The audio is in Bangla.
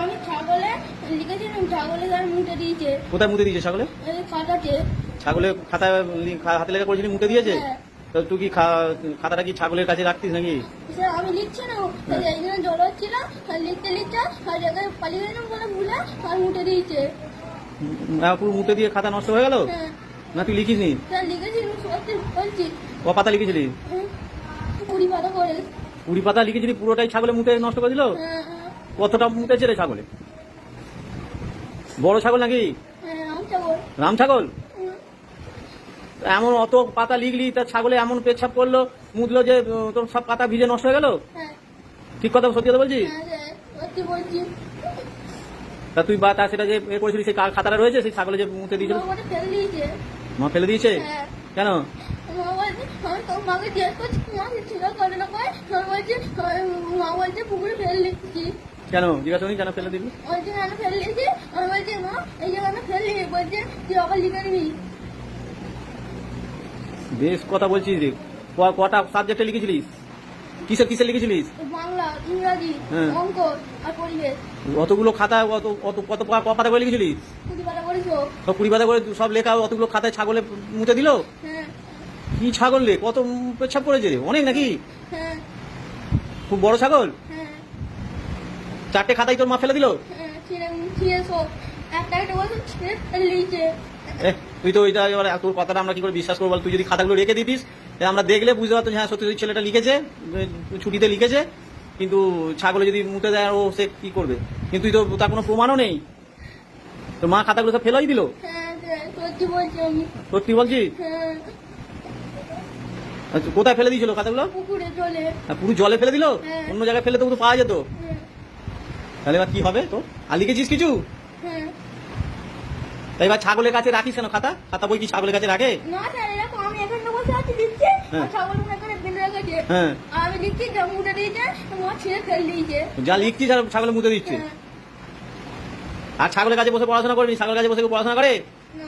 আমি ছাগলে লিখেছিলাম, ছাগলে তার মুটে দিয়েছে। কোথায় মুতে দিয়েছে ছাগলে? এই খাতাতে। ছাগলে খাতা হাতে লেখা করেছিলি মুতে দিয়েছে? হ্যাঁ। তো তুই কি খাতাটা কি ছাগলের কাছে রাখতিস নাকি? স্যার আমি লিখছি না, এইখানে জল হচ্ছিল, লিখতে লিখতে আর জায়গায় পালিয়ে গেলাম বলে ভুলে আর মুটে দিয়েছে। পুরো মুতে দিয়ে খাতা নষ্ট হয়ে গেল? হ্যাঁ না তুই লিখিস নি? স্যার লিখেছি, সত্যি বলছি। ক পাতা লিখেছিলি? 20 পাতা করে। 20 পাতা লিখেছিলি, পুরোটাই ছাগলে মুতে নষ্ট করে দিল? হ্যাঁ কতটা মুতেছে রে ছাগলে? বড় ছাগল নাকি? হ্যাঁ আমি ছাগল। রাম ছাগল? এমন অত পাতা লিখলি, তার ছাগলে এমন পেচ্ছাপ করলো, মুতলো যে তোর সব পাতা ভিজে নষ্ট হয়ে গেল? হ্যাঁ ঠিক কথা, সত্যি কথা বলছিস? হ্যাঁ স্যার সত্যি বলছি। তা তুই বা তা সেটা যে এ করেছিলি, সেই খাতাটা রয়েছে, সেই ছাগলে যে মুতে দিয়েছিল? মা ফেলে দিয়েছে। মা ফেলে দিয়েছে? হ্যাঁ কেন? মা বলছে, আমি তো মাকে জিজ্ঞেস করছি মা ছিল করে না কয়, বলছে মা বলছে পুকুরে ফেলে দিচ্ছি। কেন জিজ্ঞাসা করি কেন ফেলে দিবি? বলছে কেন ফেলে দিয়েছি, আমি বলছি মা এই যে কেন ফেললি, বলছে তুই আবার লিখে নিবি। বেশ কথা বলছিস রে। কটা সাবজেক্টে লিখেছিলিস? কিসে লিখেছিলিস? বাংলা, ইংরাজি, হ্যাঁ। অঙ্ক আর পরিবেশ। অতগুলো খাতা কত পাতা করে লিখেছিলিস? 20 পাতা করেছো। তো 20 পাতা করে সব লেখা অতগুলো খাতায় ছাগলে মুতে দিল? হ্যাঁ কি ছাগল রে, কত পেচ্ছাপ করেছে রে? অনেক নাকি? হ্যাঁ খুব বড় ছাগল? হ্যাঁ 4টে খাতাই তোর মা ফেলে দিল? হ্যাঁ ছিঁড়ে সব একটা একটা বলছে ছিঁড়ে ফেলে দিয়েছে। তুই তো ওইটা এবার তোর কথাটা আমরা কি করে বিশ্বাস করবো বল? তুই যদি খাতাগুলো রেখে দিতিস, আমরা দেখলে বুঝতে পারতাম হ্যাঁ সত্যি ওই ছেলেটা লিখেছে, ছুটিতে লিখেছে, কিন্তু ছাগলে যদি মুতে দেয় ও সে কি করবে? কিন্তু তুই তো তার কোনো প্রমাণও নেই, তো মা খাতাগুলো সব ফেলাই দিল? হ্যাঁ স্যার সত্যি বলছি আমি। সত্যি বলছি? হ্যাঁ আচ্ছা, কোথায় ফেলে দিয়েছিল খাতাগুলো? পুকুরে চলে। পুরো জলে ফেলে দিল? হ্যাঁ। অন্য জায়গায় ফেলে তো পাওয়া যেত। হ্যাঁ তাহলে এবার কি হবে তো? আর লিখেছিস কিছু? হ্যাঁ তাই এবার ছাগলের কাছে রাখিস কেন খাতা বই কি ছাগলের কাছে রাখে? না স্যার এরকম আমি এখানে বসে আছি লিখছি, হ্যাঁ। আর ছাগল মনে করে ফেলে রেখেছে। হ্যাঁ। আর আমি লিখছি যা মুটে দিয়েছে, মা ছিঁড়ে ফেলে দিয়েছে। যা লিখছিস আর ছাগলে মুতে দিচ্ছে? হ্যাঁ আর ছাগলের কাছে বসে পড়াশোনা করবি? ছাগলের কাছে বসে কেউ পড়াশোনা করে? না